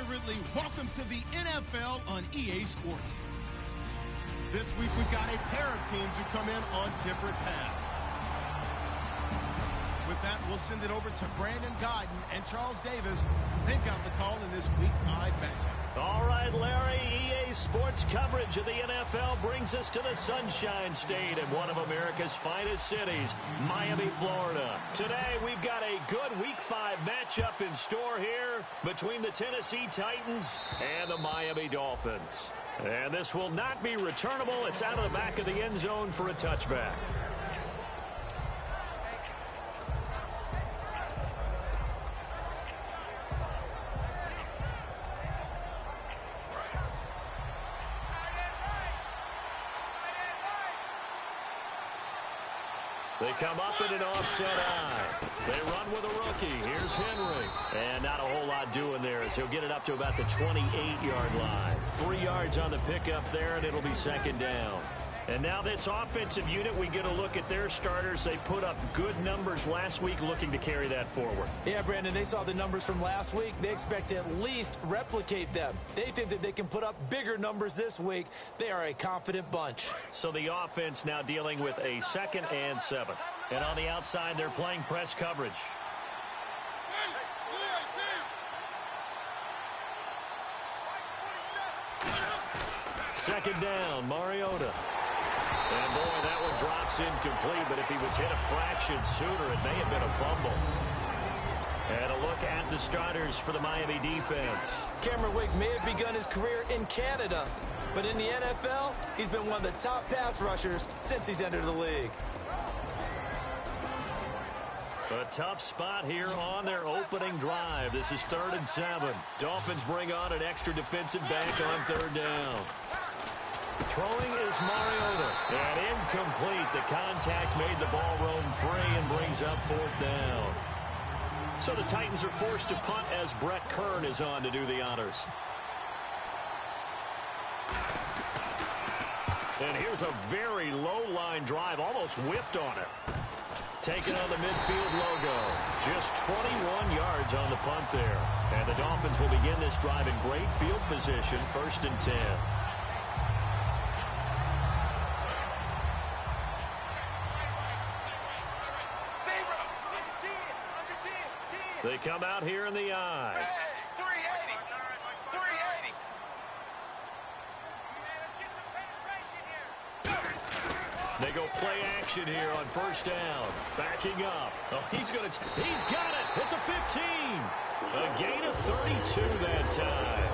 irreverently welcome to the NFL on EA Sports. This week we've got a pair of teams who come in on different paths. With that, we'll send it over to Brandon Godden and Charles Davis. They've got the call in this Week 5 matchup. All right, Larry, EA Sports coverage of the NFL brings us to the Sunshine State in one of America's finest cities, Miami, Florida. Today, we've got a good Week 5 matchup in store here between the Tennessee Titans and the Miami Dolphins. And this will not be returnable. It's out of the back of the end zone for a touchback. They come up in an offset eye. They run with a rookie. Here's Henry. And not a whole lot doing there as he'll get it up to about the 28-yard line. 3 yards on the pickup there, and it'll be second down. And now this offensive unit, we get a look at their starters. They put up good numbers last week, looking to carry that forward. Yeah, Brandon, they saw the numbers from last week. They expect to at least replicate them. They think that they can put up bigger numbers this week. They are a confident bunch. So the offense now dealing with a 2nd and 7. And on the outside, they're playing press coverage. Second down, Mariota. And, boy, that one drops incomplete, but if he was hit a fraction sooner, it may have been a fumble. And a look at the starters for the Miami defense. Cameron Wake may have begun his career in Canada, but in the NFL, he's been one of the top pass rushers since he's entered the league. A tough spot here on their opening drive. This is 3rd and 7. Dolphins bring on an extra defensive back on 3rd down. Throwing is Mariota. And incomplete. The contact made the ball roam free and brings up 4th down. So the Titans are forced to punt as Brett Kern is on to do the honors. And here's a very low-line drive. Almost whiffed on it. Taking on the midfield logo. Just 21 yards on the punt there. And the Dolphins will begin this drive in great field position, 1st and 10. They come out here in the eye. Hey, 380. 380. They go play action here on 1st down. Backing up. Oh, he's got it at the 15. A gain of 32 that time.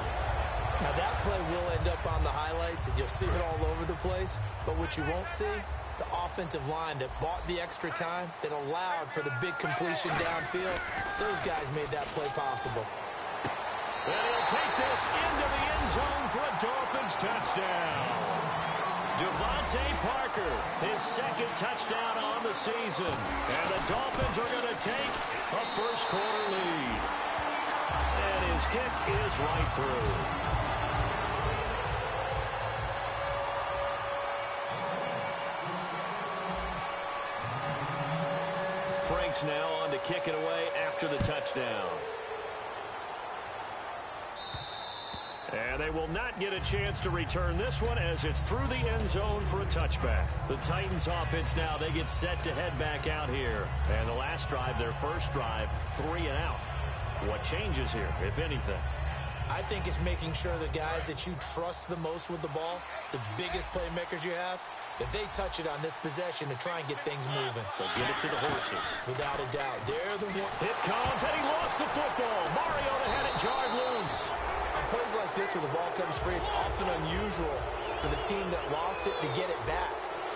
Now, that play will end up on the highlights, and you'll see it all over the place. But what you won't see, the offensive line that bought the extra time, that allowed for the big completion downfield, those guys made that play possible. And he'll take this into the end zone for a Dolphins touchdown. Devontae Parker, his 2nd touchdown on the season. And the Dolphins are going to take a first-quarter lead. And his kick is right through. Frank's now on to kick it away after the touchdown. And they will not get a chance to return this one as it's through the end zone for a touchback. The Titans offense now, they get set to head back out here. And the last drive, their first drive, 3 and out. What changes here, if anything? I think it's making sure the guys that you trust the most with the ball, the biggest playmakers you have, that they touch it on this possession to try and get things moving. So give it to the horses. Without a doubt. They're the one. It comes, and he lost the football. Mariota had it jarred loose. On plays like this where the ball comes free, it's often unusual for the team that lost it to get it back.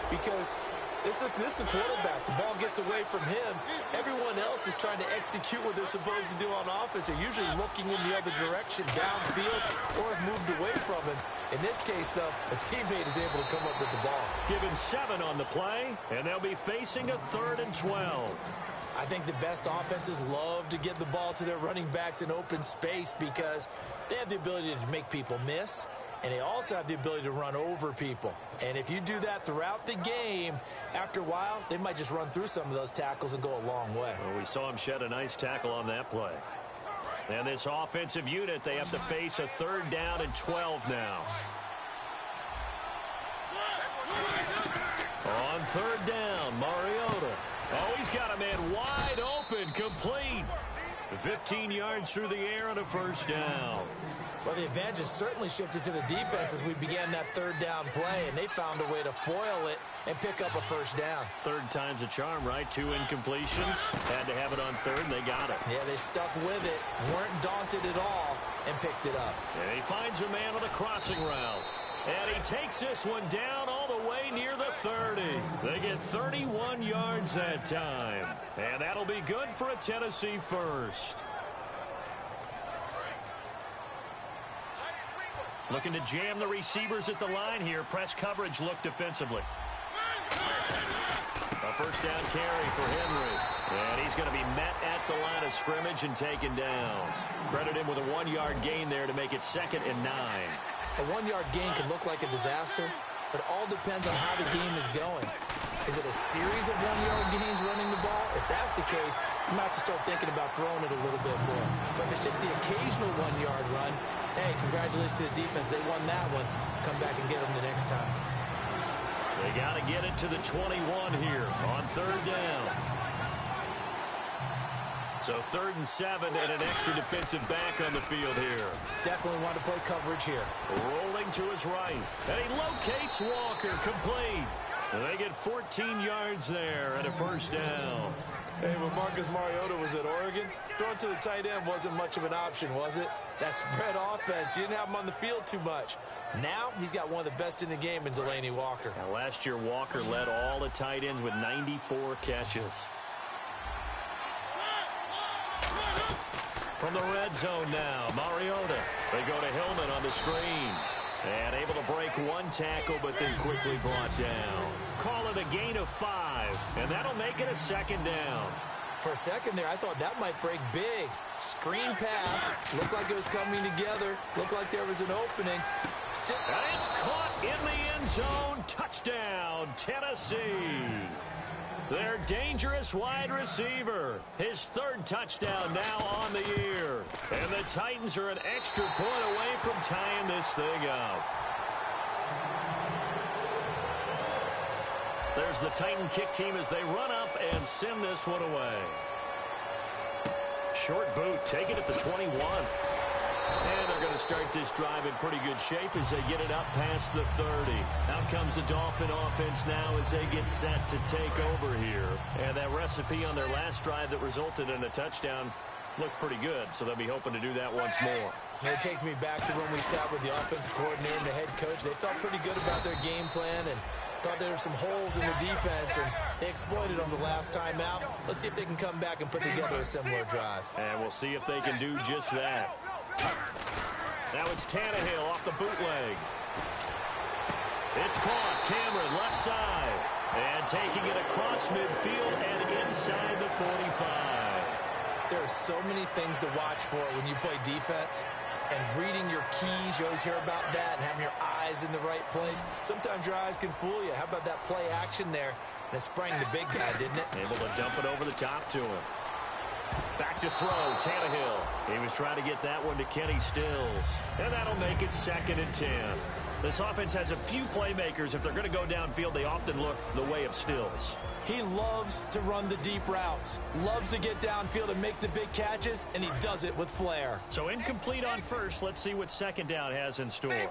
Because this is the quarterback. The ball gets away from him. Everyone else is trying to execute what they're supposed to do on offense. They're usually looking in the other direction, downfield, or have moved away from him. In this case, though, a teammate is able to come up with the ball. Given 7 on the play, and they'll be facing a 3rd and 12. I think the best offenses love to get the ball to their running backs in open space because they have the ability to make people miss, and they also have the ability to run over people. And if you do that throughout the game, after a while, they might just run through some of those tackles and go a long way. Well, we saw him shed a nice tackle on that play. And this offensive unit, they have to face a 3rd down and 12 now. On 3rd down, Mariota. Oh, he's got a man wide open, complete. 15 yards through the air and a 1st down. Well, the advantage has certainly shifted to the defense as we began that 3rd down play, and they found a way to foil it and pick up a 1st down. 3rd time's a charm, right? 2 incompletions. Had to have it on 3rd, and they got it. Yeah, they stuck with it, weren't daunted at all, and picked it up. And he finds a man on the crossing route. And he takes this one down all the way near the 30. They get 31 yards that time. And that'll be good for a Tennessee 1st. Looking to jam the receivers at the line here. Press coverage look defensively. A 1st down carry for Henry. And he's going to be met at the line of scrimmage and taken down. Credit him with a 1-yard gain there to make it 2nd and 9. A 1-yard gain can look like a disaster, but it all depends on how the game is going. Is it a series of 1-yard gains running the ball? If that's the case, you might have to start thinking about throwing it a little bit more. But if it's just the occasional 1-yard run, hey, congratulations to the defense. They won that one. Come back and get them the next time. They got to get it to the 21 here on 3rd down. So 3rd and 7 and an extra defensive back on the field here. Definitely want to play coverage here. Rolling to his right. And he locates Walker, complete. And they get 14 yards there and a 1st down. Hey, when Marcus Mariota was at Oregon, throwing to the tight end wasn't much of an option, was it? That spread offense, you didn't have him on the field too much. Now he's got one of the best in the game in Delaney Walker. Now, last year, Walker led all the tight ends with 94 catches. From the red zone now, Mariota. They go to Hillman on the screen. And able to break 1 tackle, but then quickly brought down. Call it a gain of 5, and that'll make it a 2nd down. For a second there, I thought that might break big. Screen pass. Looked like it was coming together. Looked like there was an opening. Still. And it's caught in the end zone. Touchdown, Tennessee. Their dangerous wide receiver. His 3rd touchdown now on the year. And the Titans are an extra point away from tying this thing up. There's the Titan kick team as they run up and send this one away. Short boot, take it at the 21. And they're going to start this drive in pretty good shape as they get it up past the 30. Out comes the Dolphin offense now as they get set to take over here. And that recipe on their last drive that resulted in a touchdown looked pretty good, so they'll be hoping to do that once more. And it takes me back to when we sat with the offensive coordinator and the head coach. They felt pretty good about their game plan and thought there were some holes in the defense, and they exploited them the last time out. Let's see if they can come back and put together a similar drive. And we'll see if they can do just that. Now it's Tannehill off the bootleg. It's caught. Cameron left side. And taking it across midfield and inside the 45. There are so many things to watch for when you play defense. And reading your keys, you always hear about that, and having your eyes in the right place. Sometimes your eyes can fool you. How about that play action there? And it sprang the big guy, didn't it? Able to dump it over the top to him. Back to throw, Tannehill. He was trying to get that one to Kenny Stills. And that'll make it 2nd and 10. This offense has a few playmakers. If they're going to go downfield, they often look the way of Stills. He loves to run the deep routes, loves to get downfield and make the big catches, and he does it with flair. So incomplete on 1st. Let's see what 2nd down has in store. And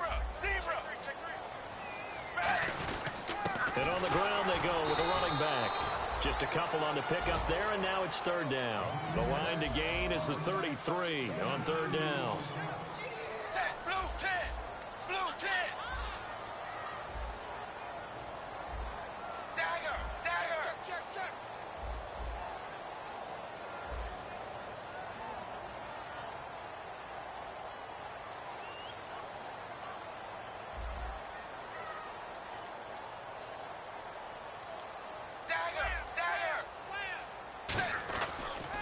on the ground they go with a running back. Just a couple on the pickup there, and now it's 3rd down. The line to gain is the 33 on 3rd down. Blue 10. Blue 10. Dagger. Dagger. Check.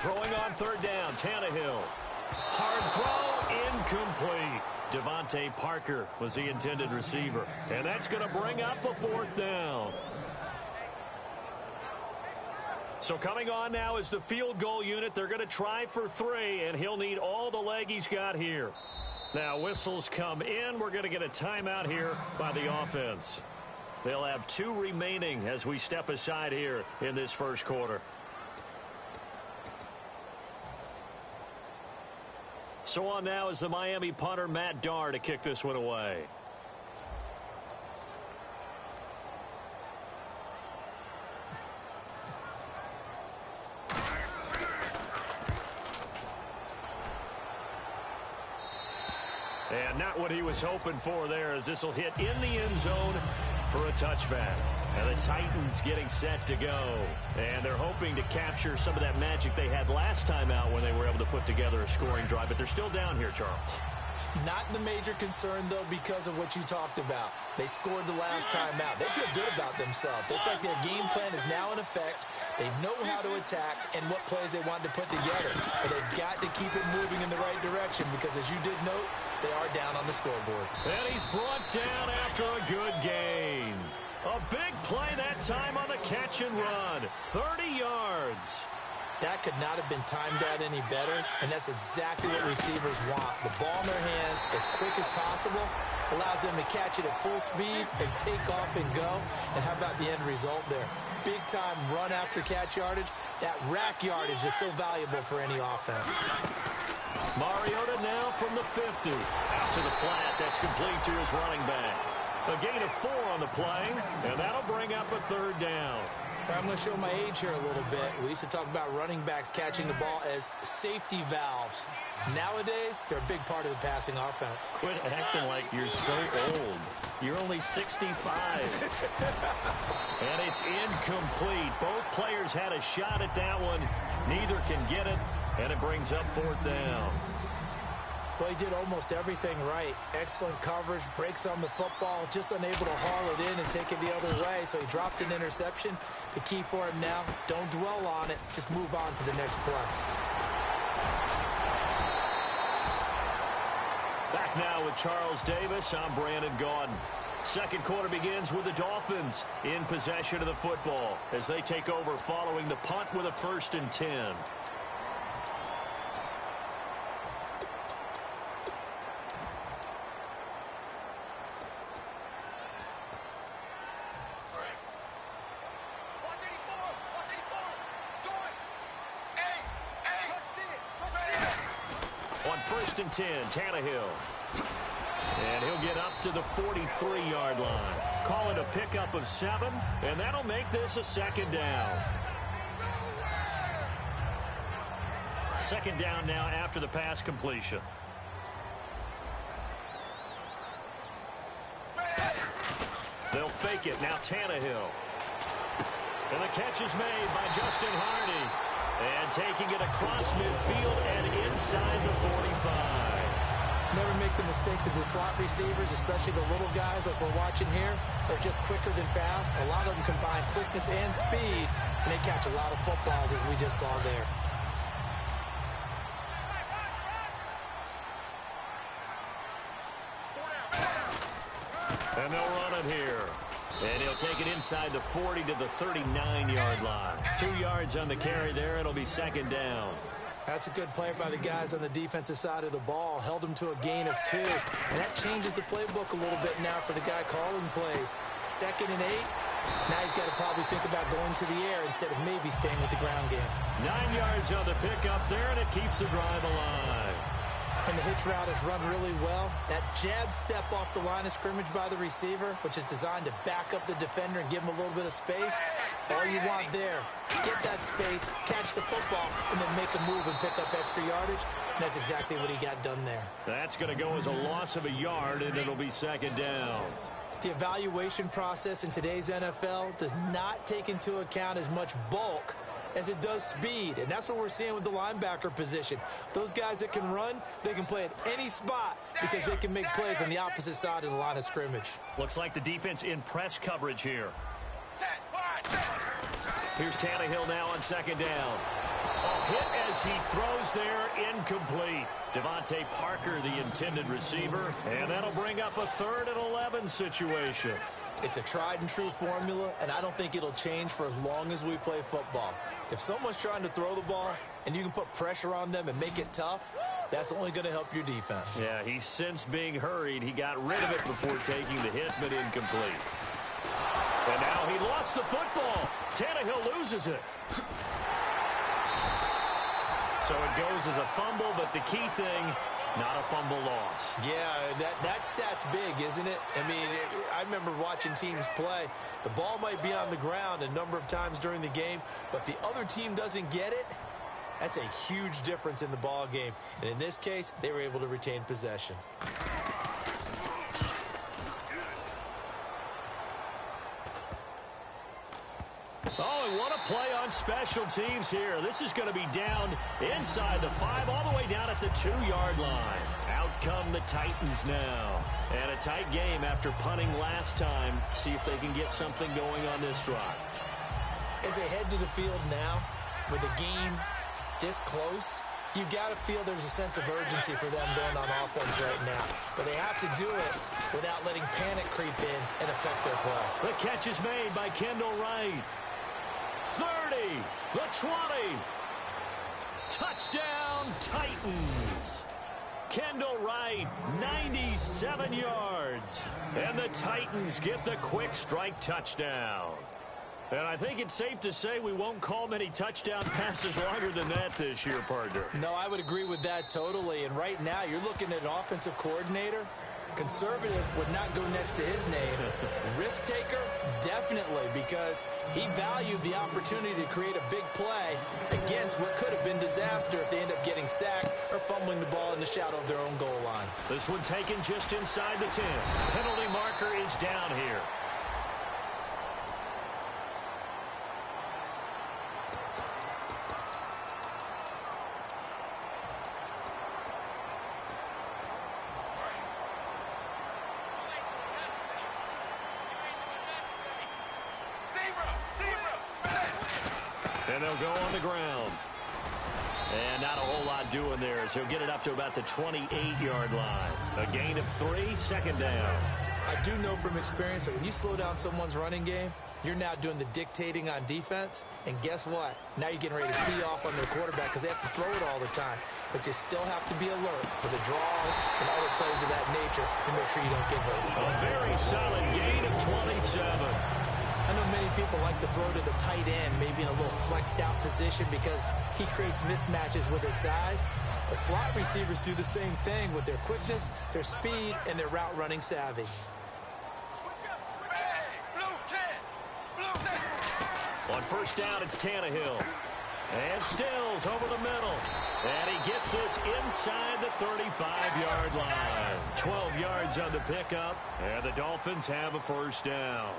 Throwing on 3rd down, Tannehill. Hard throw, incomplete. Devontae Parker was the intended receiver. And that's going to bring up a 4th down. So coming on now is the field goal unit. They're going to try for 3, and he'll need all the leg he's got here. Now whistles come in. We're going to get a timeout here by the offense. They'll have 2 remaining as we step aside here in this first quarter. So on now is the Miami punter, Matt Darr, to kick this one away. And not what he was hoping for there, as this will hit in the end zone for a touchback. And the Titans getting set to go. And they're hoping to capture some of that magic they had last time out when they were able to put together a scoring drive. But they're still down here, Charles. Not the major concern, though, because of what you talked about. They scored the last time out. They feel good about themselves. They feel like their game plan is now in effect. They know how to attack and what plays they want to put together. But they've got to keep it moving in the right direction because, as you did note, they are down on the scoreboard. And he's brought down after a good gain. A big play that time on the catch and run. 30 yards. That could not have been timed out any better, and that's exactly what receivers want. The ball in their hands as quick as possible allows them to catch it at full speed and take off and go. And how about the end result there? Big-time run after catch yardage. That rack yardage is so valuable for any offense. Mariota now from the 50. Out to the flat. That's complete to his running back. A gain of 4 on the play, and that'll bring up a 3rd down. I'm going to show my age here a little bit. We used to talk about running backs catching the ball as safety valves. Nowadays, they're a big part of the passing offense. Quit acting like you're so old. You're only 65. And it's incomplete. Both players had a shot at that one. Neither can get it, and it brings up 4th down. Well, he did almost everything right. Excellent coverage, breaks on the football, just unable to haul it in and take it the other way. So he dropped an interception. The key for him now, don't dwell on it. Just move on to the next play. Back now with Charles Davis. I'm Brandon Gaudin. Second quarter begins with the Dolphins in possession of the football as they take over following the punt with a 1st and 10. On 1st and 10, Tannehill. And he'll get up to the 43-yard line. Call it a pickup of 7, and that'll make this a 2nd down. 2nd down now after the pass completion. They'll fake it. Now Tannehill. And the catch is made by Justin Hardy. And taking it across midfield and inside the 45. Never make the mistake that the slot receivers, especially the little guys like we're watching here, are just quicker than fast. A lot of them combine quickness and speed, and they catch a lot of footballs, as we just saw there. And they'll run it here. And he'll take it inside the 40 to the 39-yard line. 2 yards on the carry there. It'll be 2nd down. That's a good play by the guys on the defensive side of the ball. Held them to a gain of 2. And that changes the playbook a little bit now for the guy calling plays. 2nd and 8. Now he's got to probably think about going to the air instead of maybe staying with the ground game. 9 yards on the pickup there, and it keeps the drive alive. And the hitch route is run really well. That jab step off the line of scrimmage by the receiver, which is designed to back up the defender and give him a little bit of space. All you want there, get that space, catch the football, and then make a move and pick up extra yardage. And that's exactly what he got done there. That's going to go as a loss of a yard, and it'll be 2nd down. The evaluation process in today's NFL does not take into account as much bulk as it does speed, and that's what we're seeing with the linebacker position. Those guys that can run, they can play at any spot because they can make plays on the opposite side of the line of scrimmage. Looks like the defense in press coverage here. Here's Tannehill now on 2nd down. A Hit as he throws there, incomplete. Devontae Parker, the intended receiver, and that'll bring up a 3rd and 11 situation. It's a tried-and-true formula, and I don't think it'll change for as long as we play football. If someone's trying to throw the ball and you can put pressure on them and make it tough, that's only going to help your defense. Yeah, he sensed being hurried. He got rid of it before taking the hit, but incomplete. And now he lost the football. Tannehill loses it. So it goes as a fumble, but the key thing, not a fumble loss. Yeah, that stat's big, isn't it? I mean, I remember watching teams play. The ball might be on the ground a number of times during the game, but the other team doesn't get it. That's a huge difference in the ball game. And in this case, they were able to retain possession. Oh, and what a play on special teams here. This is going to be down inside the 5, all the way down at the 2-yard line. Out come the Titans now. And a tight game after punting last time. See if they can get something going on this drive. As they head to the field now, with the game this close, you've got to feel there's a sense of urgency for them going on offense right now. But they have to do it without letting panic creep in and affect their play. The catch is made by Kendall Wright. 30, the 20. Touchdown, Titans. Kendall Wright, 97 yards. And the Titans get the quick strike touchdown. And I think it's safe to say we won't call many touchdown passes longer than that this year, partner. No, I would agree with that totally. And right now, you're looking at an offensive coordinator. Conservative would not go next to his name. Risk taker, definitely, because he valued the opportunity to create a big play against what could have been disaster if they end up getting sacked or fumbling the ball in the shadow of their own goal line. This one taken just inside the 10. Penalty marker is down here. And they'll go on the ground. And not a whole lot doing there as he'll get it up to about the 28-yard line. A gain of 3, second down. I do know from experience that when you slow down someone's running game, you're now doing the dictating on defense. And guess what? Now you're getting ready to tee off on their quarterback because they have to throw it all the time. But you still have to be alert for the draws and other plays of that nature to make sure you don't get hurt. A very solid gain of 27. I know many people like to throw to the tight end, maybe in a little flexed out position because he creates mismatches with his size. But slot receivers do the same thing with their quickness, their speed, and their route running savvy. On first down, it's Tannehill. And Stills over the middle. And he gets this inside the 35-yard line. 12 yards on the pickup. And the Dolphins have a first down.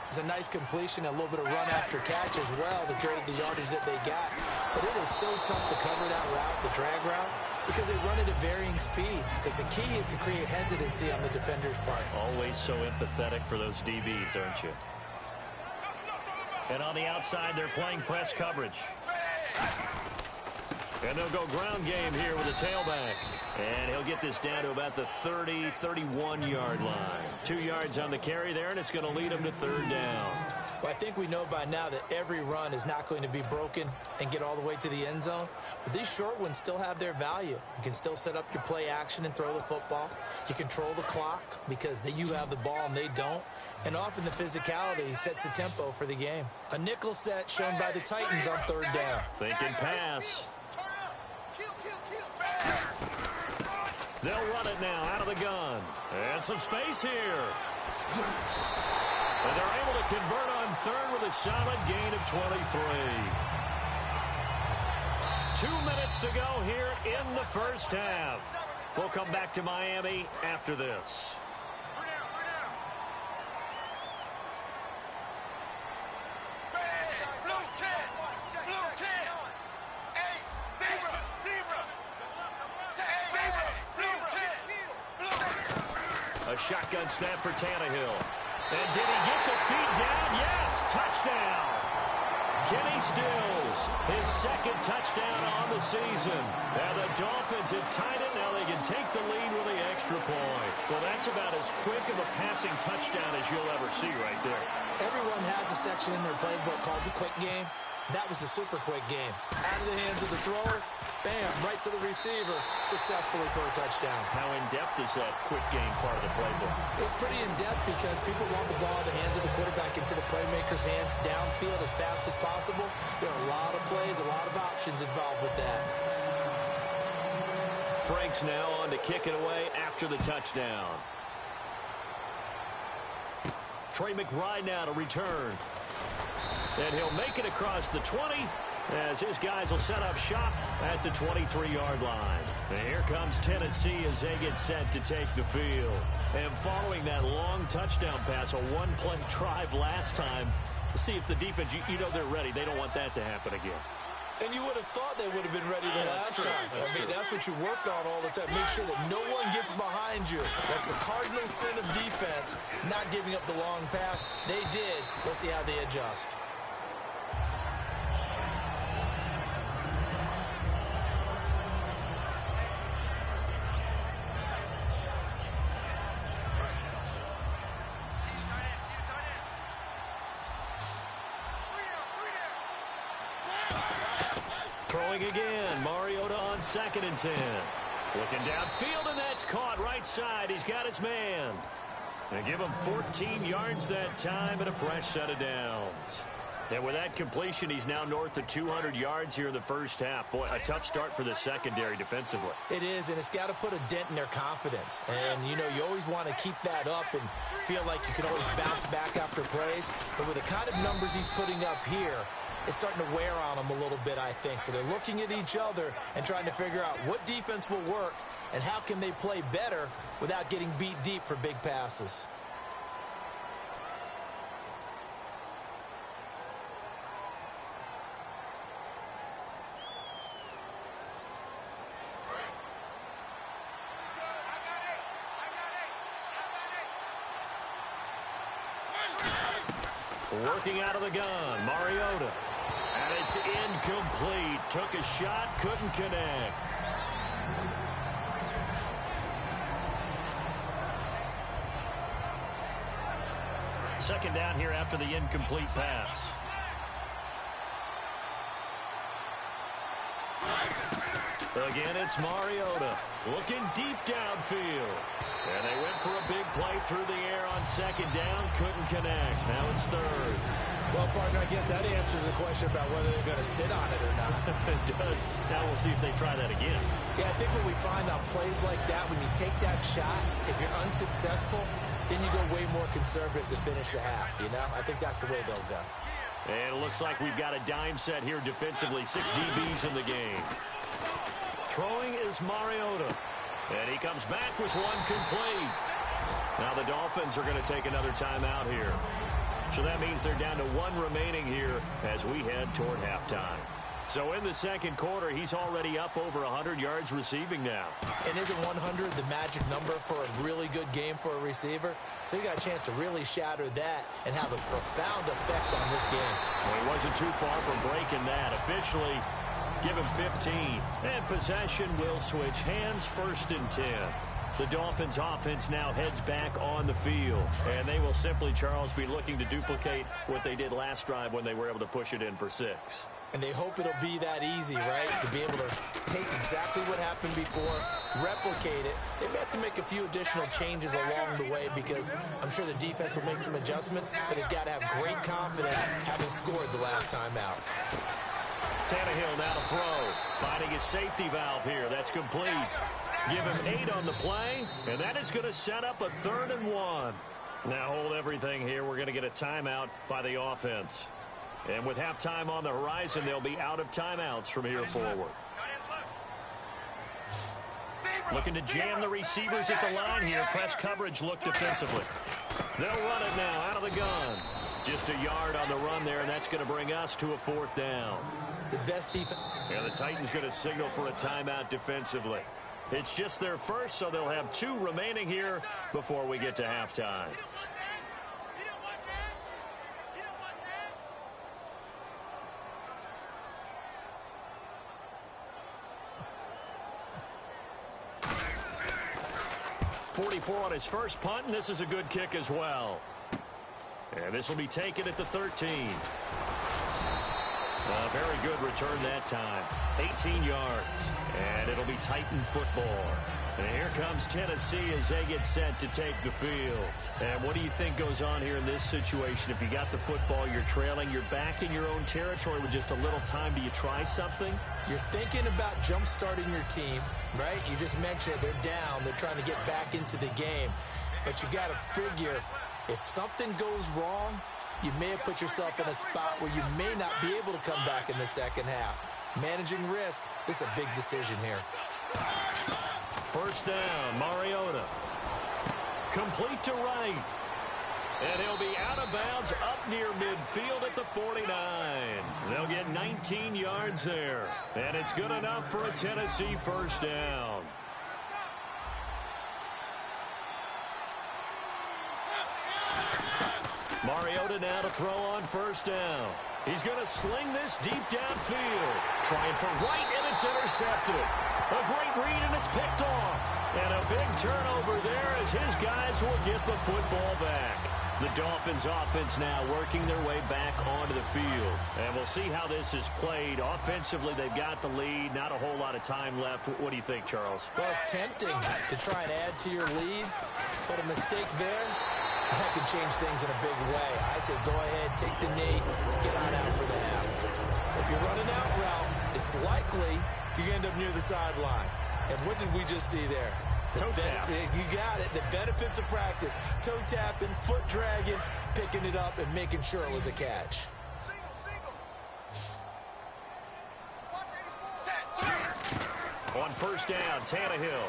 It's a nice completion, a little bit of run after catch as well to create the yardage that they got. But it is so tough to cover that route, the drag route, because they run it at varying speeds. Because the key is to create hesitancy on the defender's part. Always so empathetic for those DBs, aren't you? And on the outside, they're playing press coverage. And they'll go ground game here with a tailback. And he'll get this down to about the 30, 31-yard line. 2 yards on the carry there, and it's going to lead him to third down. Well, I think we know by now that every run is not going to be broken and get all the way to the end zone. But these short ones still have their value. You can still set up your play action and throw the football. You control the clock because you have the ball and they don't. And often the physicality sets the tempo for the game. A nickel set shown by the Titans on third down. Thinking pass. They'll run it now out of the gun. And some space here. And they're able to convert on third with a solid gain of 23. 2 minutes to go here in the first half. We'll come back to Miami after this. A shotgun snap for Tannehill. And did he get the feet down? Yes, touchdown. Kenny Stills, his second touchdown on the season. And the Dolphins have tied it. Now they can take the lead with the extra point. Well, that's about as quick of a passing touchdown as you'll ever see right there. Everyone has a section in their playbook called the quick game. That was the super quick game. Out of the hands of the thrower, bam, right to the receiver, successfully for a touchdown. How in-depth is that quick game part of the playbook? It's pretty in-depth because people want the ball in the hands of the quarterback into the playmaker's hands downfield as fast as possible. There are a lot of plays, a lot of options involved with that. Frank's now on to kick it away after the touchdown. Trey McBride now to return. And he'll make it across the 20 as his guys will set up shop at the 23-yard line. And here comes Tennessee as they get set to take the field. And following that long touchdown pass, a one-play drive last time, see if the defense, you know they're ready. They don't want that to happen again. And you would have thought they would have been ready the last time. That's what you work on all the time. Make sure that no one gets behind you. That's the cardinal sin of defense, not giving up the long pass. They did. Let's see how they adjust. Throwing again, Mariota on 2nd and 10. Looking downfield, and that's caught right side. He's got his man. They give him 14 yards that time and a fresh set of downs. And with that completion, he's now north of 200 yards here in the first half. Boy, a tough start for the secondary defensively. It is, and it's got to put a dent in their confidence. And, you know, you always want to keep that up and feel like you can always bounce back after plays. But with the kind of numbers he's putting up here, it's starting to wear on them a little bit, I think. So they're looking at each other and trying to figure out what defense will work and how can they play better without getting beat deep for big passes. Working out of the gun, Mariota. And it's incomplete. Took a shot, couldn't connect. Second down here after the incomplete pass. Again, it's Mariota looking deep downfield. And they went for a big play through the air on 2nd down. Couldn't connect. Now it's 3rd. Well, partner, I guess that answers the question about whether they're going to sit on it or not. It does. Now we'll see if they try that again. Yeah, I think when we find out plays like that, when you take that shot, if you're unsuccessful, then you go way more conservative to finish the half, you know? I think that's the way they'll go. And it looks like we've got a dime set here defensively. 6 DBs in the game. Throwing is Mariota. And he comes back with one complete. Now the Dolphins are going to take another timeout here. So that means they're down to 1 remaining here as we head toward halftime. So in the second quarter, he's already up over 100 yards receiving now. And isn't 100 the magic number for a really good game for a receiver? So he got a chance to really shatter that and have a profound effect on this game. Well, he wasn't too far from breaking that. Officially, give him 15. And possession will switch hands, 1st and 10. The Dolphins offense now heads back on the field. And they will simply, Charles, be looking to duplicate what they did last drive when they were able to push it in for 6. And they hope it'll be that easy, right? To be able to take exactly what happened before, replicate it. They may have to make a few additional changes along the way because I'm sure the defense will make some adjustments, but they've got to have great confidence having scored the last time out. Tannehill now to throw. Finding his safety valve here. That's complete. Give him 8 on the play, and that is going to set up a 3rd and 1. Now hold everything here. We're going to get a timeout by the offense. And with halftime on the horizon, they'll be out of timeouts from here forward. Looking to jam the receivers at the line here. Press coverage look defensively. They'll run it now out of the gun. Just a yard on the run there, and that's going to bring us to a 4th down. The best defense. And the Titans going to signal for a timeout defensively. It's just their first, so they'll have 2 remaining here before we get to halftime. 44 on his first punt, and this is a good kick as well. And this will be taken at the 13. A very good return that time. 18 yards. And it'll be Titan football. And here comes Tennessee as they get set to take the field. And what do you think goes on here in this situation? If you got the football, you're trailing, you're back in your own territory with just a little time. Do you try something? You're thinking about jump-starting your team, right? You just mentioned it. They're down. They're trying to get back into the game. But you got to figure, if something goes wrong, you may have put yourself in a spot where you may not be able to come back in the second half. Managing risk is a big decision here. First down, Mariota. Complete to right. And he'll be out of bounds up near midfield at the 49. They'll get 19 yards there. And it's good enough for a Tennessee first down. Mariota now to throw on first down. He's going to sling this deep downfield. Trying for right, and it's intercepted. A great read, and it's picked off. And a big turnover there as his guys will get the football back. The Dolphins offense now working their way back onto the field. And we'll see how this is played. Offensively, they've got the lead. Not a whole lot of time left. What do you think, Charles? Well, it's tempting to try and add to your lead, but a mistake there, that could change things in a big way. I say go ahead, take the knee, get on out for the half. If you're running out route, it's likely you're going to end up near the sideline. And what did we just see there? Toe tap. You got it. The benefits of practice. Toe tapping, foot dragging, picking it up, and making sure it was a catch. On first down, Tannehill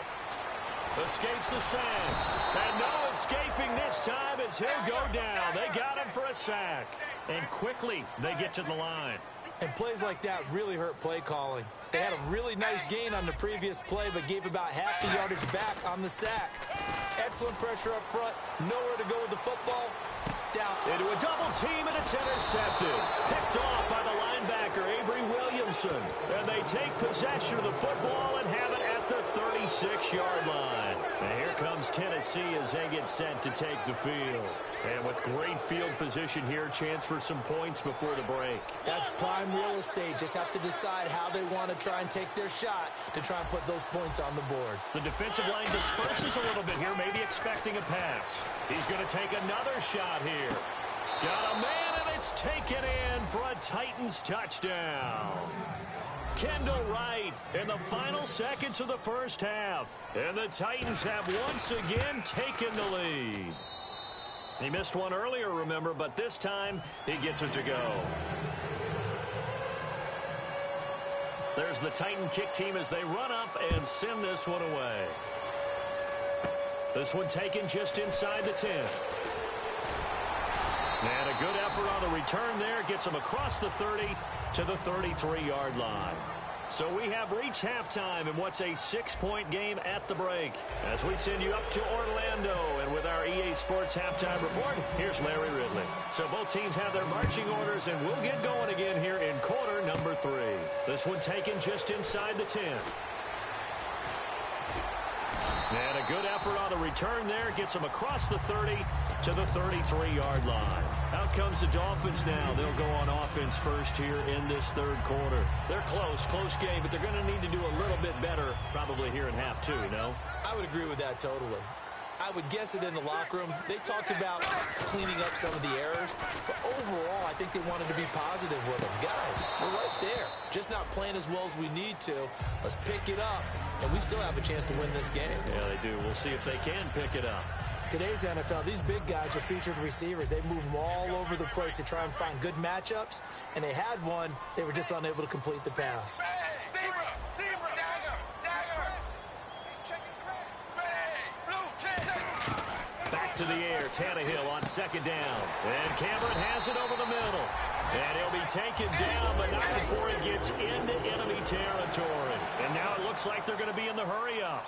escapes the sack. And no escaping this time as he'll go down. They got him for a sack. And quickly they get to the line. And plays like that really hurt play calling. They had a really nice gain on the previous play, but gave about half the yardage back on the sack. Excellent pressure up front. Nowhere to go with the football. Down. Into a double team, and it's intercepted. Picked off by the linebacker, Avery Williamson. And they take possession of the football and have it at the 36-yard line. And here comes Tennessee as they get set to take the field. And with great field position here, chance for some points before the break. That's prime real estate. Just have to decide how they want to try and take their shot to try and put those points on the board. The defensive line disperses a little bit here, maybe expecting a pass. He's going to take another shot here. Got a man, and it's taken in for a Titans touchdown. Kendall Wright in the final seconds of the first half. And the Titans have once again taken the lead. He missed one earlier, remember, but this time he gets it to go. There's the Titan kick team as they run up and send this one away. This one taken just inside the 10. And a good effort on the return there. Gets him across the 30 to the 33-yard line. So we have reached halftime in what's a 6-point game at the break. As we send you up to Orlando, and with our EA Sports halftime report, here's Larry Ridley. So both teams have their marching orders, and we'll get going again here in quarter number 3. This one taken just inside the 10. And a good effort on the return there. Gets him across the 30 to the 33-yard line. Out comes the Dolphins now. They'll go on offense first here in this third quarter. They're close game, but they're going to need to do a little bit better probably here in half 2, no? I would agree with that totally. I would guess it in the locker room. They talked about cleaning up some of the errors, but overall, I think they wanted to be positive with them. Guys, we're right there. Just not playing as well as we need to. Let's pick it up, and we still have a chance to win this game. Yeah, they do. We'll see if they can pick it up. Today's NFL, these big guys are featured receivers. They move them all over the place to try and find good matchups, and they had one. They were just unable to complete the pass. Back to the air, Tannehill on second down. And Cameron has it over the middle. And he'll be taken down, but not before he gets into enemy territory. And now it looks like they're going to be in the hurry-up.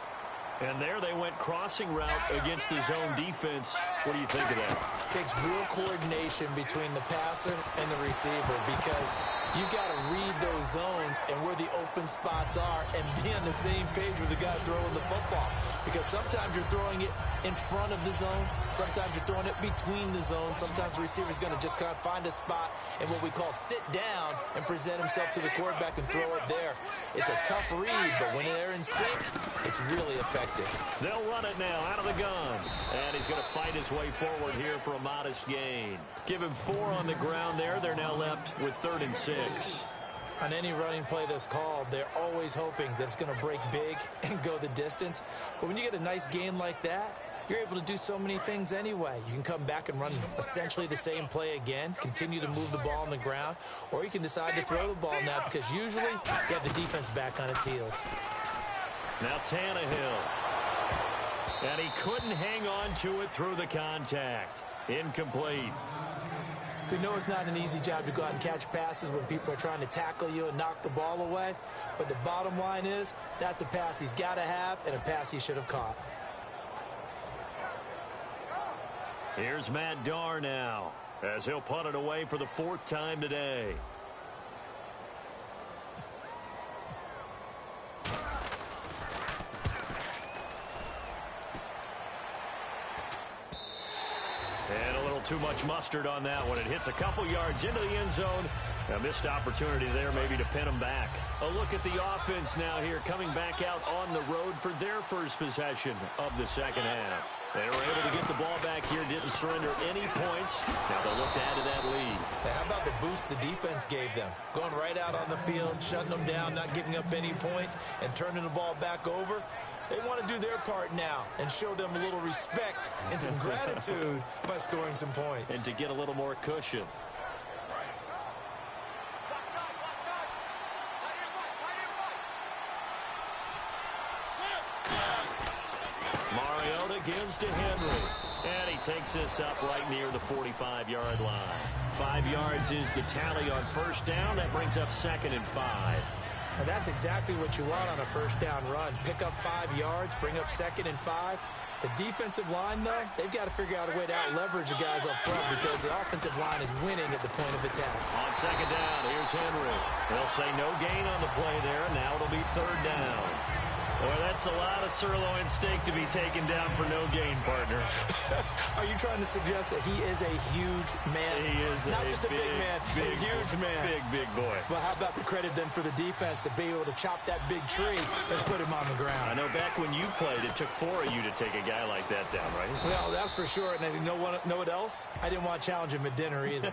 And there they went crossing route against the zone defense. What do you think of that? It takes real coordination between the passer and the receiver because you've got to read those zones and where the open spots are and be on the same page with the guy throwing the football. Because sometimes you're throwing it in front of the zone. Sometimes you're throwing it between the zones. Sometimes the receiver's going to just kind of find a spot and what we call sit down and present himself to the quarterback and throw it there. It's a tough read, but when they're in sync, it's really effective. They'll run it now out of the gun. And he's going to fight his way forward here for a modest gain. Give him 4 on the ground there. They're now left with 3rd and 6. On any running play that's called, they're always hoping that it's going to break big and go the distance. But when you get a nice gain like that, you're able to do so many things anyway. You can come back and run essentially the same play again, continue to move the ball on the ground, or you can decide to throw the ball now because usually you have the defense back on its heels. Now Tannehill. And he couldn't hang on to it through the contact. Incomplete. We know it's not an easy job to go out and catch passes when people are trying to tackle you and knock the ball away. But the bottom line is that's a pass he's got to have and a pass he should have caught. Here's Matt Darr now as he'll punt it away for the 4th time today. And a little too much mustard on that one. It hits a couple yards into the end zone. A missed opportunity there maybe to pin him back. A look at the offense now here coming back out on the road for their first possession of the second half. They were able to get the ball back here, didn't surrender any points. Now they'll look to add to that lead. Now, how about the boost the defense gave them? Going right out on the field, shutting them down, not giving up any points, and turning the ball back over. They want to do their part now and show them a little respect and some gratitude by scoring some points. And to get a little more cushion. Mariota gives to Henry. And he takes this up right near the 45-yard line. 5 yards is the tally on first down. That brings up 2nd and 5. And that's exactly what you want on a first down run. Pick up 5 yards, bring up 2nd and 5. The defensive line, though, they've got to figure out a way to out-leverage the guys up front because the offensive line is winning at the point of attack. On 2nd down, here's Henry. They'll say no gain on the play there, and now it'll be 3rd down. Boy, that's a lot of sirloin steak to be taken down for no gain, partner. Are you trying to suggest that he is a huge man? He is not just a big man, a huge man. Big boy. Well, how about the credit then for the defense to be able to chop that big tree and put him on the ground? I know back when you played, it took 4 of you to take a guy like that down, right? Well, that's for sure. And you know what else? I didn't want to challenge him at dinner either.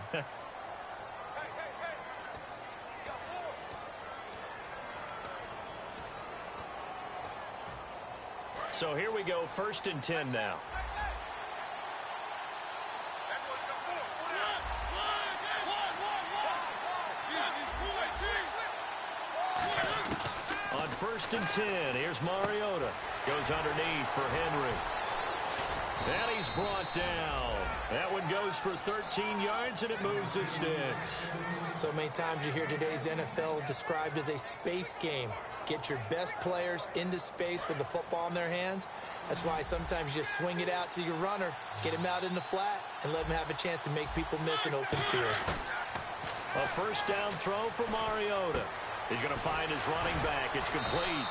So here we go, 1st and 10 now. On 1st and 10, here's Mariota. Goes underneath for Henry. And he's brought down. That one goes for 13 yards, and it moves the sticks. So many times you hear today's NFL described as a space game. Get your best players into space with the football in their hands. That's why sometimes you just swing it out to your runner, get him out in the flat, and let him have a chance to make people miss an open field. A first down throw for Mariota. He's going to find his running back. It's complete.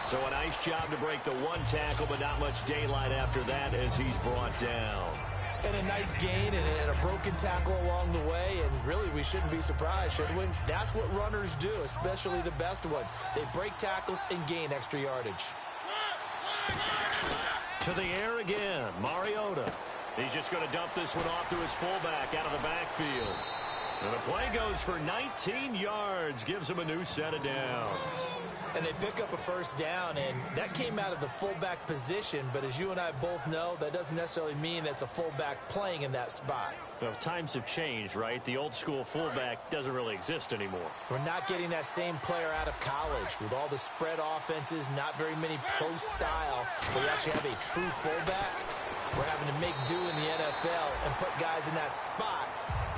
So a nice job to break the one tackle, but not much daylight after that as he's brought down. And a nice gain and a broken tackle along the way, and really we shouldn't be surprised, should we? That's what runners do, especially the best ones. They break tackles and gain extra yardage. To the air again, Mariota. He's just going to dump this one off to his fullback out of the backfield. And the play goes for 19 yards, gives him a new set of downs. And they pick up a first down, and that came out of the fullback position. But as you and I both know, that doesn't necessarily mean that's a fullback playing in that spot. Well, times have changed, right? The old school fullback doesn't really exist anymore. We're not getting that same player out of college with all the spread offenses, not very many pro style, where you actually have a true fullback. We're having to make do in the NFL and put guys in that spot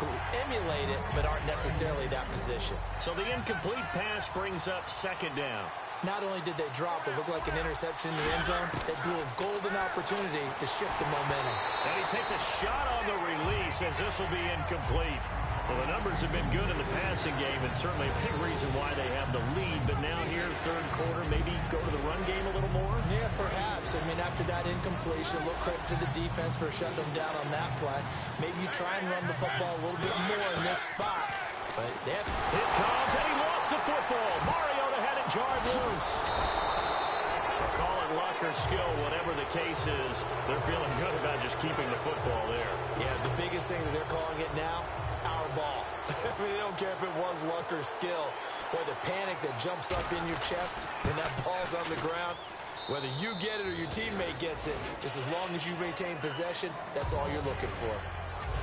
who emulate it but aren't necessarily that position. So the incomplete pass brings up second down. Not only did they drop what looked like an interception in the end zone, they blew a golden opportunity to shift the momentum. And he takes a shot on the release as this will be incomplete. Well, the numbers have been good in the passing game, and certainly a big reason why they have the lead. But now here, third quarter, maybe go to the run game a little more? Yeah, perhaps. I mean, after that incompletion, a little credit to the defense for shutting them down on that play. Maybe you try and run the football a little bit more in this spot. But that's... It comes, and he lost the football. Mariota had it jarred loose. Or call it luck or skill, whatever the case is. They're feeling good about just keeping the football there. Yeah, the biggest thing that they're calling it now, our ball. I mean, they don't care if it was luck or skill. Boy, the panic that jumps up in your chest when that ball's on the ground, whether you get it or your teammate gets it, just as long as you retain possession, that's all you're looking for.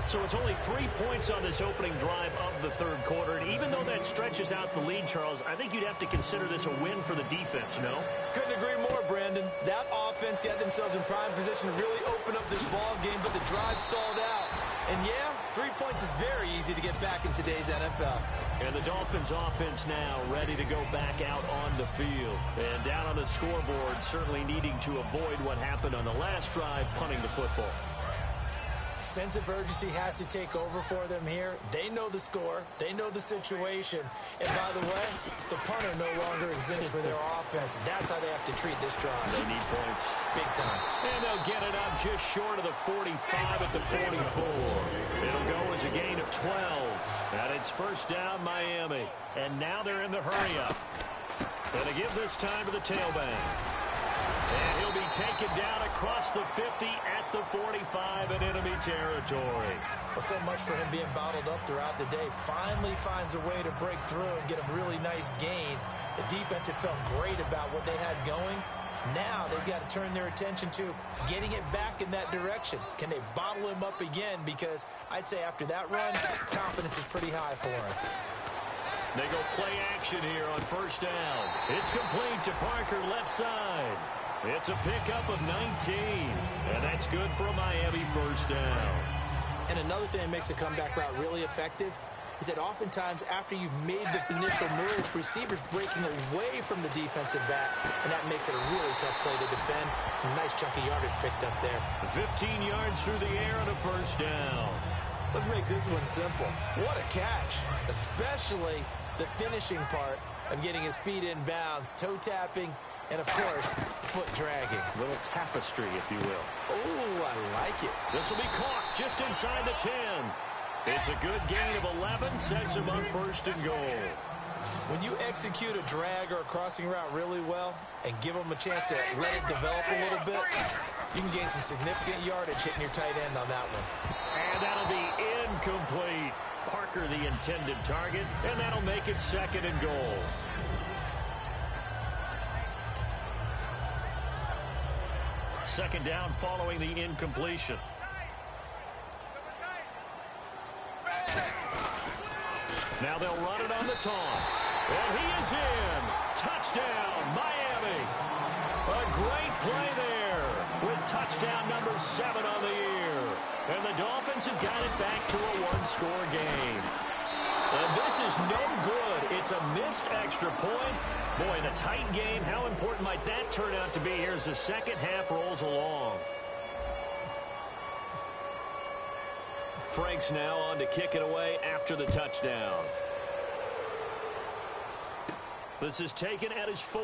So it's only 3 points on this opening drive of the third quarter. And even though that stretches out the lead, Charles, I think you'd have to consider this a win for the defense, no? Couldn't agree more, Brandon. That offense got themselves in prime position to really open up this ball game, but the drive stalled out. And yeah, 3 points is very easy to get back in today's NFL. And the Dolphins offense now ready to go back out on the field. And down on the scoreboard, certainly needing to avoid what happened on the last drive, punting the football. Sense of urgency has to take over for them here. They know the score. They know the situation. And by the way, the punter no longer exists for their offense. That's how they have to treat this drive. They need points. Big time. And they'll get it up just short of the 45 at the 44. It'll go as a gain of 12. And it's first down, Miami. And now they're in the hurry-up. And they give this time to the tailback. And he'll be taken down across the 50 at the 45 in enemy territory. Well, so much for him being bottled up throughout the day. Finally finds a way to break through and get a really nice gain. The defense had felt great about what they had going. Now they've got to turn their attention to getting it back in that direction. Can they bottle him up again? Because I'd say after that run, confidence is pretty high for him. They go play action here on first down. It's complete to Parker left side. It's a pickup of 19, and that's good for a Miami first down. And another thing that makes a comeback route really effective is that oftentimes after you've made the initial move, receivers breaking away from the defensive back, and that makes it a really tough play to defend. A nice chunk of yardage picked up there. 15 yards through the air and a first down. Let's make this one simple. What a catch, especially the finishing part of getting his feet in bounds, toe tapping, and, of course, foot dragging. A little tapestry, if you will. Oh, I like it. This will be caught just inside the 10. It's a good gain of 11, sets him up first and goal. When you execute a drag or a crossing route really well and give them a chance to let it develop a little bit, you can gain some significant yardage hitting your tight end on that one. And that'll be incomplete. Parker the intended target, and that'll make it second and goal. Second down following the incompletion. Now they'll run it on the toss. And he is in. Touchdown, Miami. A great play there with touchdown number 7 on the year. And the Dolphins have got it back to a one-score game. And this is no good. It's a missed extra point. Boy, in a tight game, how important might that turn out to be here as the second half rolls along? Frank's now on to kick it away after the touchdown. This is taken at his 4.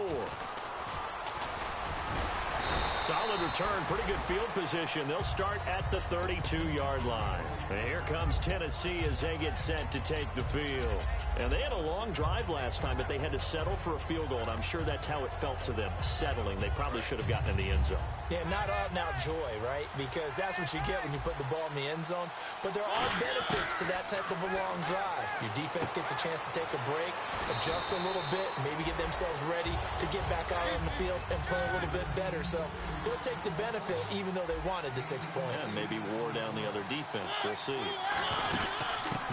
Solid return, pretty good field position. They'll start at the 32-yard line. And here comes Tennessee as they get set to take the field. And they had a long drive last time, but they had to settle for a field goal, and I'm sure that's how it felt to them, settling. They probably should have gotten in the end zone. Yeah, not out and out joy, right? Because that's what you get when you put the ball in the end zone. But there are benefits to that type of a long drive. Your defense gets a chance to take a break, adjust a little bit, maybe get themselves ready to get back out on the field and play a little bit better. So they'll take the benefit even though they wanted the 6 points. Yeah, maybe wore down the other defense. We'll see.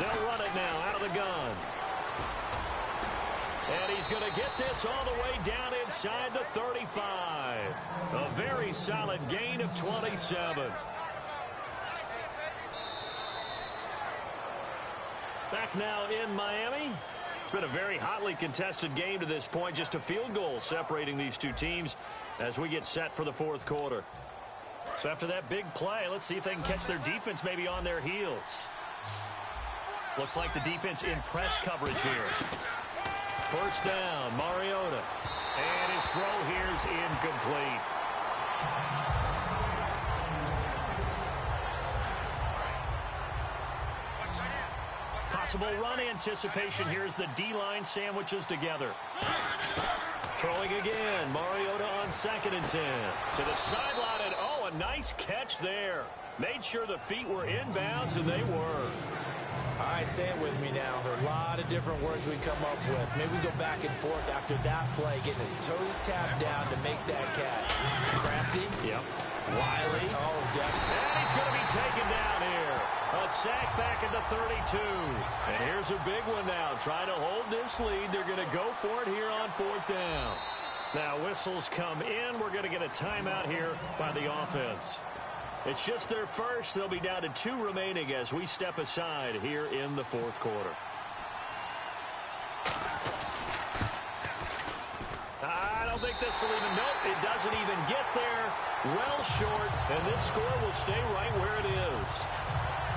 They'll run it now out of the gun. And he's going to get this all the way down inside the 35. A very solid gain of 27. Back now in Miami. It's been a very hotly contested game to this point. Just a field goal separating these two teams as we get set for the fourth quarter. So after that big play, let's see if they can catch their defense maybe on their heels. Looks like the defense in press coverage here. First down, Mariota. And his throw here's incomplete. Possible run anticipation here as the D-line sandwiches together. Throwing again, Mariota on 2nd and 10. To the sideline, and oh, a nice catch there. Made sure the feet were inbounds, and they were. All right, say it with me now. There are a lot of different words we come up with. Maybe we go back and forth after that play, getting his toes tapped down to make that catch. Crafty. Yep. Wiley. Oh, definitely. And he's going to be taken down here. A sack back at the 32. And here's a big one now. Trying to hold this lead. They're going to go for it here on 4th down. Now whistles come in. We're going to get a timeout here by the offense. It's just their first. They'll be down to 2 remaining as we step aside here in the 4th quarter. I don't think this will even, nope, it doesn't even get there. Well short, and this score will stay right where it is.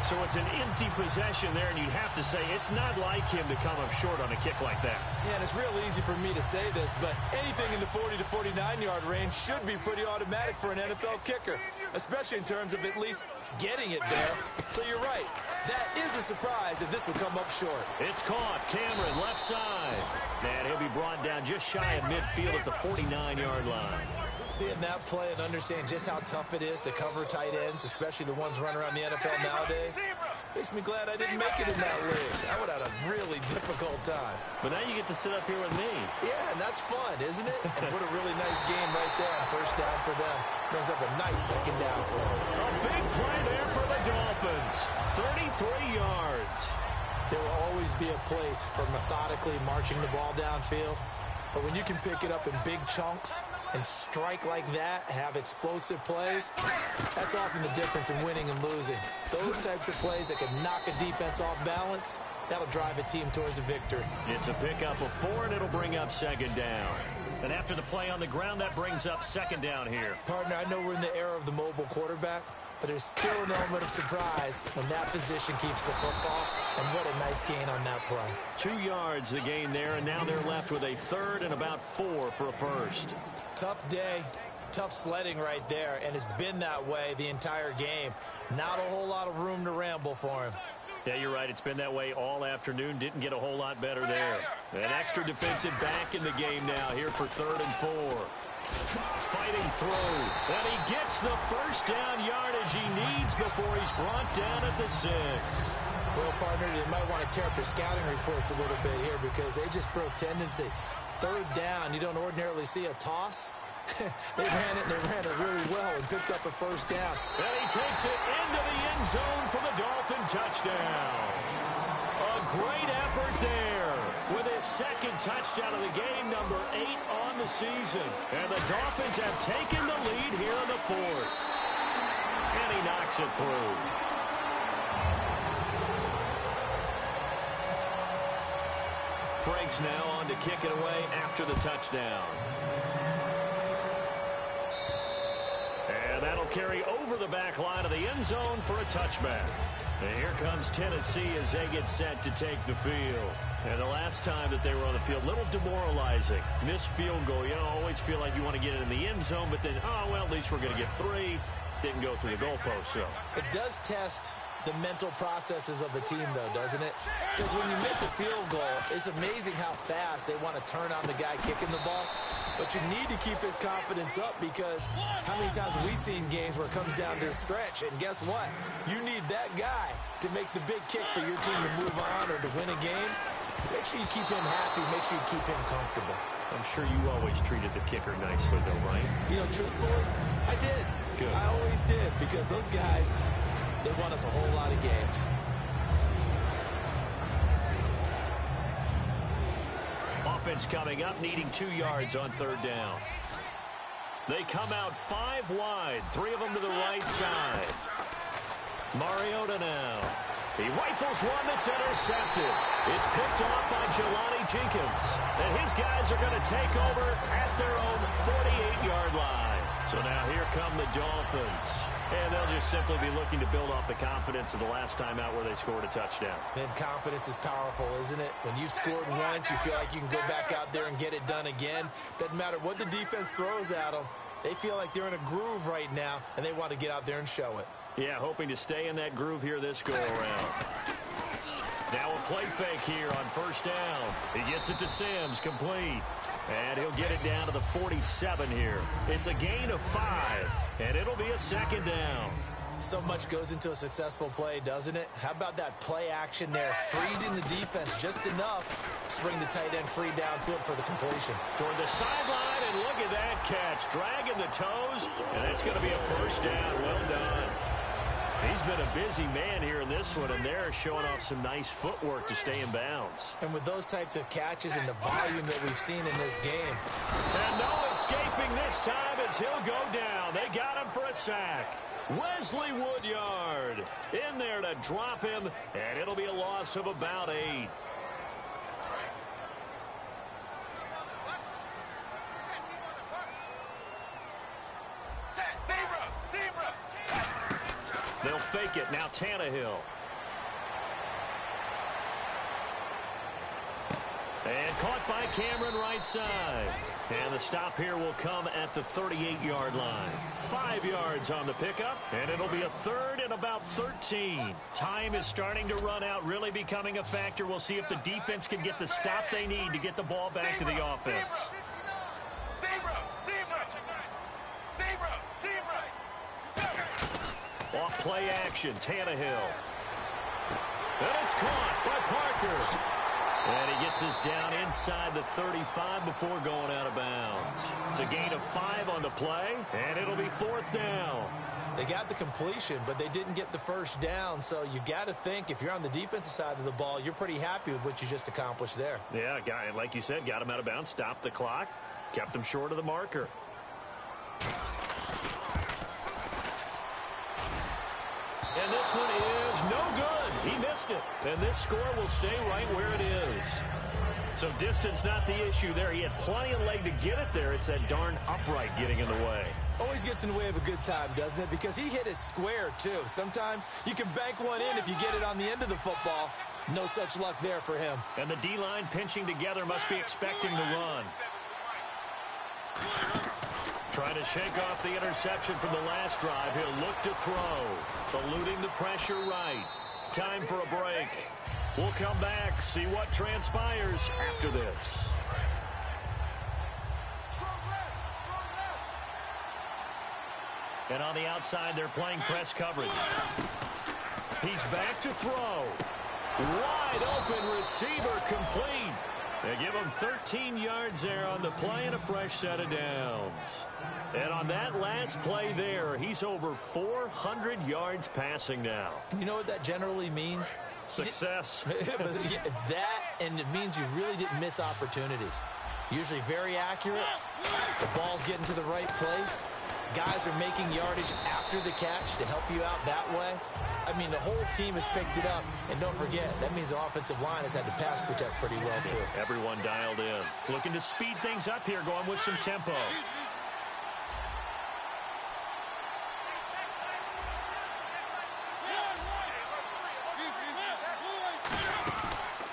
So it's an empty possession there, and you'd have to say it's not like him to come up short on a kick like that. Yeah, and it's real easy for me to say this, but anything in the 40 to 49-yard range should be pretty automatic for an NFL kicker, especially in terms of at least getting it there. So you're right. That is a surprise if this would come up short. It's caught. Cameron, left side. And he'll be brought down just shy of midfield at the 49-yard line. Seeing that play and understanding just how tough it is to cover tight ends, especially the ones running around the NFL nowadays, makes me glad I didn't make it in that league. I would have had a really difficult time. But now you get to sit up here with me. Yeah, and that's fun, isn't it? And what a really nice game right there on 1st down for them. Brings up a nice 2nd down for them. A big play there for the Dolphins. 33 yards. There will always be a place for methodically marching the ball downfield. But when you can pick it up in big chunks and strike like that, have explosive plays, that's often the difference in winning and losing. Those types of plays that can knock a defense off balance, that'll drive a team towards a victory. It's a pickup of 4, and it'll bring up 2nd down. And after the play on the ground, that brings up 2nd down here. Partner, I know we're in the era of the mobile quarterback, but there's still an element of surprise when that position keeps the football, and what a nice gain on that play. 2 yards the gain there, and now they're left with a 3rd and about 4 for a first. Tough day, tough sledding right there, and it's been that way the entire game. Not a whole lot of room to ramble for him. Yeah, you're right. It's been that way all afternoon. Didn't get a whole lot better there. An extra defensive back in the game now here for 3rd and 4. Fighting through. And he gets the first down yardage he needs before he's brought down at the 6. Well, partner, they might want to tear up their scouting reports a little bit here because they just broke tendency. 3rd down, you don't ordinarily see a toss. They ran it really well and picked up a first down. And he takes it into the end zone for the Dolphin touchdown. A great effort there with his 2nd touchdown of the game, number 8 on the season. And the Dolphins have taken the lead here in the 4th. And he knocks it through. Franks now on to kick it away after the touchdown. And that'll carry over the back line of the end zone for a touchback. And here comes Tennessee as they get set to take the field. And the last time that they were on the field, a little demoralizing. Missed field goal. You know, always feel like you want to get it in the end zone, but then, oh, well, at least we're going to get 3. Didn't go through the goalpost, so. It does test the mental processes of a team, though, doesn't it? Because when you miss a field goal, it's amazing how fast they want to turn on the guy kicking the ball. But you need to keep his confidence up because how many times have we seen games where it comes down to a stretch? And guess what? You need that guy to make the big kick for your team to move on or to win a game. Make sure you keep him happy. Make sure you keep him comfortable. I'm sure you always treated the kicker nicely, though, right? You know, truthfully, I did. Good. I always did because those guys, they won us a whole lot of games. Offense coming up, needing 2 yards on 3rd down. They come out 5 wide, 3 of them to the right side. Mariota now. He rifles one that's intercepted. It's picked off by Jelani Jenkins. And his guys are going to take over at their own 48-yard line. So now here come the Dolphins. And they'll just simply be looking to build off the confidence of the last time out where they scored a touchdown. Man, confidence is powerful, isn't it? When you've scored once, you feel like you can go back out there and get it done again. Doesn't matter what the defense throws at them. They feel like they're in a groove right now, and they want to get out there and show it. Yeah, hoping to stay in that groove here this go-around. Now a play fake here on first down. He gets it to Sims, complete. And he'll get it down to the 47 here. It's a gain of 5, and it'll be a second down. So much goes into a successful play, doesn't it? How about that play action there, freezing the defense just enough to bring the tight end free downfield for the completion. Toward the sideline, and look at that catch, dragging the toes, and that's going to be a first down. Well done. He's been a busy man here in this one, and they're showing off some nice footwork to stay in bounds. And with those types of catches and the volume that we've seen in this game. And no escaping this time as he'll go down. They got him for a sack. Wesley Woodyard in there to drop him, and it'll be a loss of about 8. They'll fake it. Now Tannehill. And caught by Cameron right side. And the stop here will come at the 38-yard line. 5 yards on the pickup, and it'll be a third and about 13. Time is starting to run out, really becoming a factor. We'll see if the defense can get the stop they need to get the ball back to the offense. Off play action, Tannehill. And it's caught by Parker. And he gets us down inside the 35 before going out of bounds. It's a gain of 5 on the play, and it'll be fourth down. They got the completion, but they didn't get the first down. So you got to think, if you're on the defensive side of the ball, you're pretty happy with what you just accomplished there. Yeah, like you said, got him out of bounds, stopped the clock, kept him short of the marker. And this one is no good. He missed it. And this score will stay right where it is. So distance not the issue there. He had plenty of leg to get it there. It's that darn upright getting in the way. Always gets in the way of a good time, doesn't it? Because he hit it square, too. Sometimes you can bank one in if you get it on the end of the football. No such luck there for him. And the D-line pinching together must be expecting the run. Trying to shake off the interception from the last drive. He'll look to throw. Eluding the pressure right. Time for a break. We'll come back, see what transpires after this. And on the outside, they're playing press coverage. He's back to throw. Wide open receiver complete. They give him 13 yards there on the play and a fresh set of downs. And on that last play there, he's over 400 yards passing now. You know what that generally means? Success. That, and it means you really didn't miss opportunities. Usually very accurate. The ball's getting to the right place. Guys are making yardage after the catch to help you out that way. I mean, the whole team has picked it up. And don't forget, that means the offensive line has had to pass protect pretty well, too. Everyone dialed in. Looking to speed things up here, going with some tempo.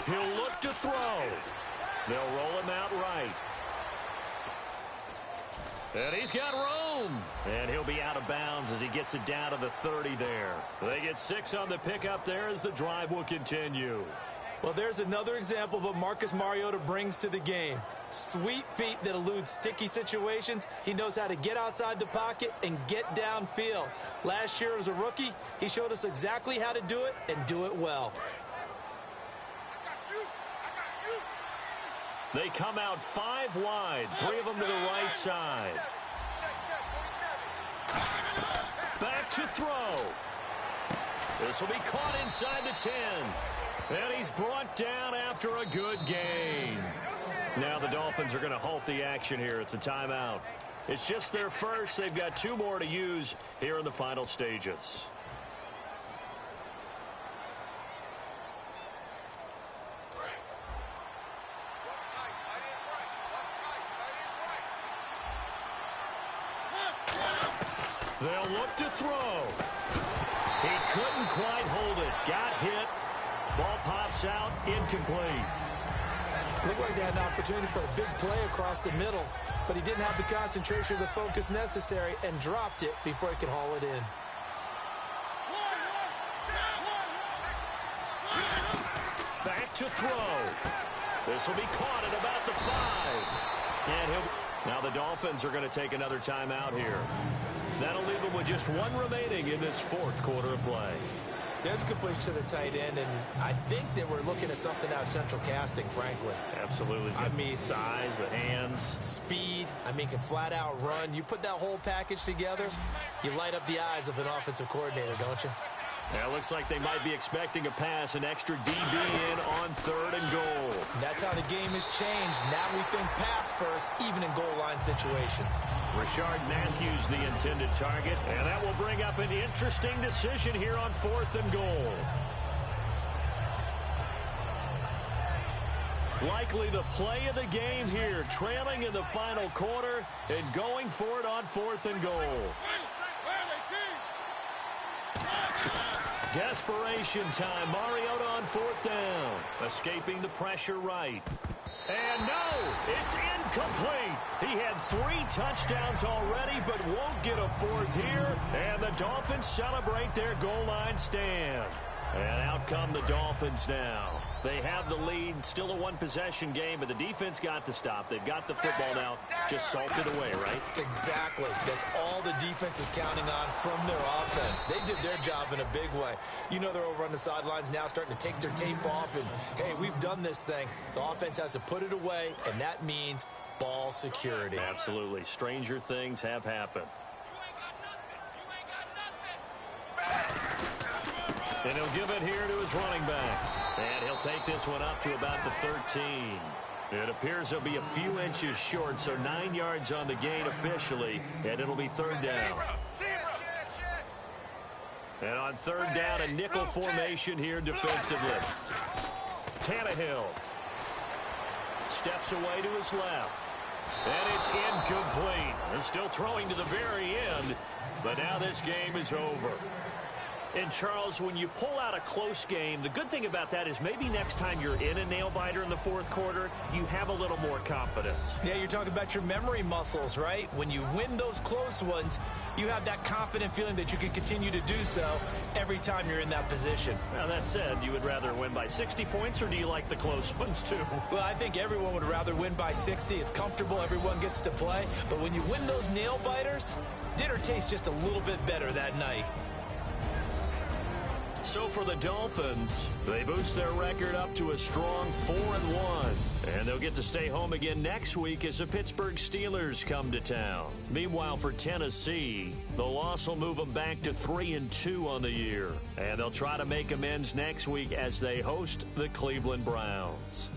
He'll look to throw. They'll roll him out right. And he's got room. And he'll be out of bounds as he gets it down to the 30 there. They get 6 on the pickup there as the drive will continue. Well, there's another example of what Marcus Mariota brings to the game. Sweet feet that elude sticky situations. He knows how to get outside the pocket and get downfield. Last year as a rookie, he showed us exactly how to do it and do it well. They come out 5 wide, 3 of them to the right side. Back to throw. This will be caught inside the 10. And he's brought down after a good gain. Now the Dolphins are going to halt the action here. It's a timeout. It's just their first. They've got 2 more to use here in the final stages. They'll look to throw. He couldn't quite hold it. Got hit. Ball pops out. Incomplete. Looked like they had an opportunity for a big play across the middle, but he didn't have the concentration or the focus necessary and dropped it before he could haul it in. Back to throw. This will be caught at about the 5. And now the Dolphins are going to take another timeout here. That'll leave them with just one remaining in this fourth quarter of play. There's a completion to the tight end, and I think that we're looking at something out of central casting, frankly. Absolutely. I mean, size, the hands. Speed. I mean, can flat out run. You put that whole package together, you light up the eyes of an offensive coordinator, don't you? Yeah, it looks like they might be expecting a pass, an extra DB in on 3rd and goal. That's how the game has changed. Now we think pass first, even in goal line situations. Rashard Matthews, the intended target, and that will bring up an interesting decision here on 4th and goal. Likely the play of the game here, trailing in the final quarter and going for it on 4th and goal. Desperation time. Mariota on 4th down. Escaping the pressure right. And no, it's incomplete. He had 3 touchdowns already, but won't get a 4th here. And the Dolphins celebrate their goal line stand. And out come the Dolphins now. They have the lead, still a one-possession game, but the defense got to stop. They've got the football now, just salted away, right? Exactly. That's all the defense is counting on from their offense. They did their job in a big way. You know they're over on the sidelines now starting to take their tape off, and, hey, we've done this thing. The offense has to put it away, and that means ball security. Absolutely. Stranger things have happened. And he'll give it here to his running back. And he'll take this one up to about the 13. It appears he'll be a few inches short, so 9 yards on the gain officially, and it'll be 3rd down. And on 3rd down, a nickel formation here defensively. Tannehill steps away to his left. And it's incomplete. They're still throwing to the very end, but now this game is over. And, Charles, when you pull out a close game, the good thing about that is maybe next time you're in a nail-biter in the 4th quarter, you have a little more confidence. Yeah, you're talking about your memory muscles, right? When you win those close ones, you have that confident feeling that you can continue to do so every time you're in that position. Now, that said, you would rather win by 60 points, or do you like the close ones, too? Well, I think everyone would rather win by 60. It's comfortable. Everyone gets to play. But when you win those nail-biters, dinner tastes just a little bit better that night. So for the Dolphins, they boost their record up to a strong 4-1. And they'll get to stay home again next week as the Pittsburgh Steelers come to town. Meanwhile, for Tennessee, the loss will move them back to 3-2 on the year. And they'll try to make amends next week as they host the Cleveland Browns.